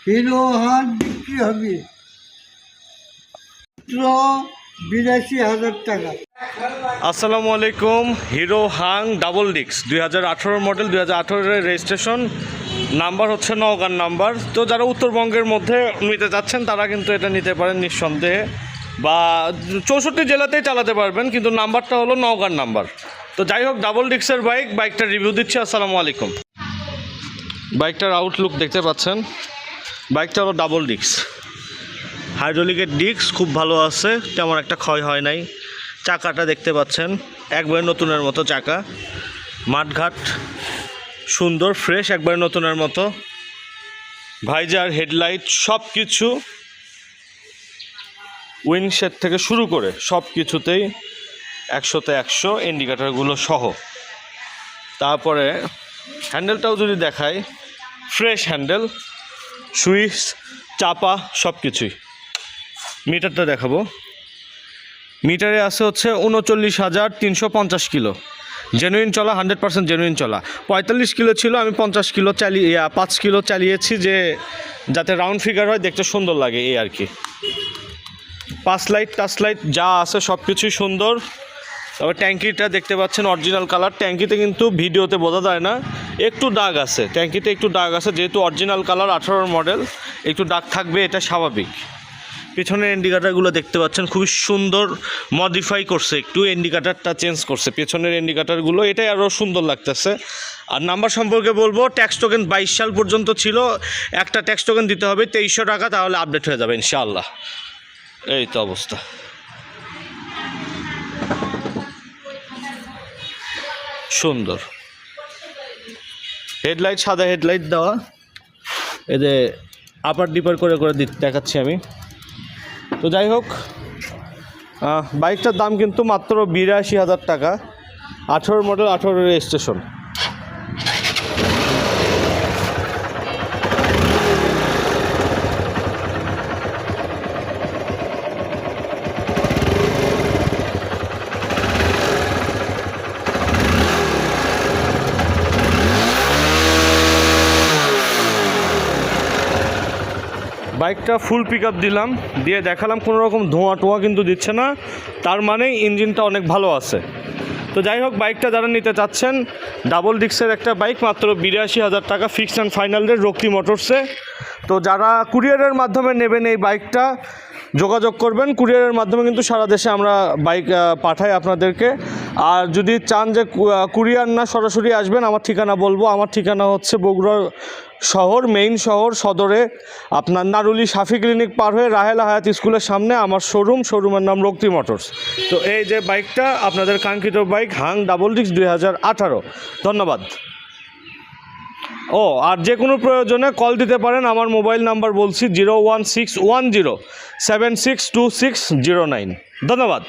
Hero Hang বিক্রি হবে 82,000 টাকা। আসসালামু আলাইকুম। হিরো হাং ডাবল ডিক্স 2018 মডেল, 2018 রেজিস্ট্রেশন, নাম্বার হচ্ছে নওগাঁর নাম্বার। তো যারা উত্তরবঙ্গের মধ্যে নিতে যাচ্ছেন তারা কিন্তু এটা নিতে পারেন নিঃসন্দেহে, বা 64 জেলাতেই চালাতে পারবেন, কিন্তু নাম্বারটা হলো নওগাঁর নাম্বার। তো যাই হোক, ডাবল ডিক্সের বাইকটার রিভিউ দিচ্ছি। আসসালামু আলাইকুম। বাইকটার আউটলুক দেখতে পাচ্ছেন। বাইকটা হলো ডাবল ডিক্স, হাইড্রোলিকের ডিক্স খুব ভালো আছে, তেমন একটা ক্ষয় হয় নাই। চাকাটা দেখতে পাচ্ছেন একবারে নতুনের মতো চাকা, মাঠঘাট সুন্দর ফ্রেশ, একবারে নতুনের মতো। ভাইজার, হেডলাইট সব কিছু, উইন্ডশেড থেকে শুরু করে সব কিছুতেই 100তে 100, ইন্ডিকেটারগুলো সহ। তারপরে হ্যান্ডেলটাও যদি দেখাই, ফ্রেশ হ্যান্ডেল, সুইচ, চাপা সব কিছুই। মিটারটা দেখাবো। মিটারে আছে হচ্ছে 39,350 কিলো, জেনুইন চলা, 100% জেনুইন চলা। 45 কিলো ছিল, আমি 50 কিলো 5 কিলো চালিয়েছি, যে যাতে রাউন্ড ফিগার হয়, দেখতে সুন্দর লাগে এই আর কি। পাঁচ লাইট টাচ লাইট যা আছে সব কিছুই সুন্দর। তবে ট্যাঙ্কিটা দেখতে পাচ্ছেন অরিজিনাল কালার। ট্যাঙ্কিতে কিন্তু ভিডিওতে বোঝা যায় না, একটু দাগ আছে ট্যাঙ্কিতে, একটু দাগ আছে, যেহেতু অরিজিনাল কালার 18 মডেল, একটু দাগ থাকবে, এটা স্বাভাবিক। পেছনের ইন্ডিকেটারগুলো দেখতে পাচ্ছেন খুবই সুন্দর, মডিফাই করছে, একটু ইন্ডিকেটারটা চেঞ্জ করছে পেছনের ইন্ডিকেটারগুলো, এটাই আরও সুন্দর লাগতেছে। আর নাম্বার সম্পর্কে বলবো, ট্যাক্স টোকেন 22 সাল পর্যন্ত ছিল, একটা ট্যাক্স টোকেন দিতে হবে 2300 টাকা, তাহলে আপডেট হয়ে যাবে ইনশাআল্লাহ। এই তো অবস্থা। সুন্দর হেডলাইট, সাদা হেডলাইট দেওয়া, এতে আপার ডিপার করে করে দেখাচ্ছি আমি। তো যাই হোক, বাইকটার দাম কিন্তু মাত্র 82,000 টাকা, 18 মডেল, 18 রেজিস্ট্রেশন। বাইকটা ফুল পিক আপ দিলাম, দিয়ে দেখালাম, কোনো রকম ধোঁয়া টোয়া কিন্তু দিচ্ছে না, তার মানে ইঞ্জিনটা অনেক ভালো আছে। তো যাই হোক, বাইকটা যারা নিতে চাচ্ছেন, ডাবল ডিক্সের একটা বাইক, মাত্র 82,000 টাকা, fixed and final rate, Rocky মোটরসে। তো যারা কুরিয়ারের মাধ্যমে নেবেন এই বাইকটা, যোগাযোগ করবেন। কুরিয়ারের মাধ্যমে কিন্তু সারা দেশে আমরা বাইক পাঠাই আপনাদেরকে। আর যদি চান যে কুরিয়ার না, সরাসরি আসবেন, আমার ঠিকানা বলবো। আমার ঠিকানা হচ্ছে বগুড়া শহর, মেইন শহর সদরে, আপনার নারুলি সাফি ক্লিনিক পার হয়ে রাহেলা হায়াত স্কুলের সামনে আমার শোরুমের নাম রকি মোটরস। তো এই যে বাইকটা আপনাদের কাঙ্ক্ষিত বাইক, হাং ডাবল ডিক্স 2018। ধন্যবাদ। আর যে কোনো প্রয়োজনে কল দিতে পারেন। আমার মোবাইল নাম্বার বলছি 01610762609। ধন্যবাদ।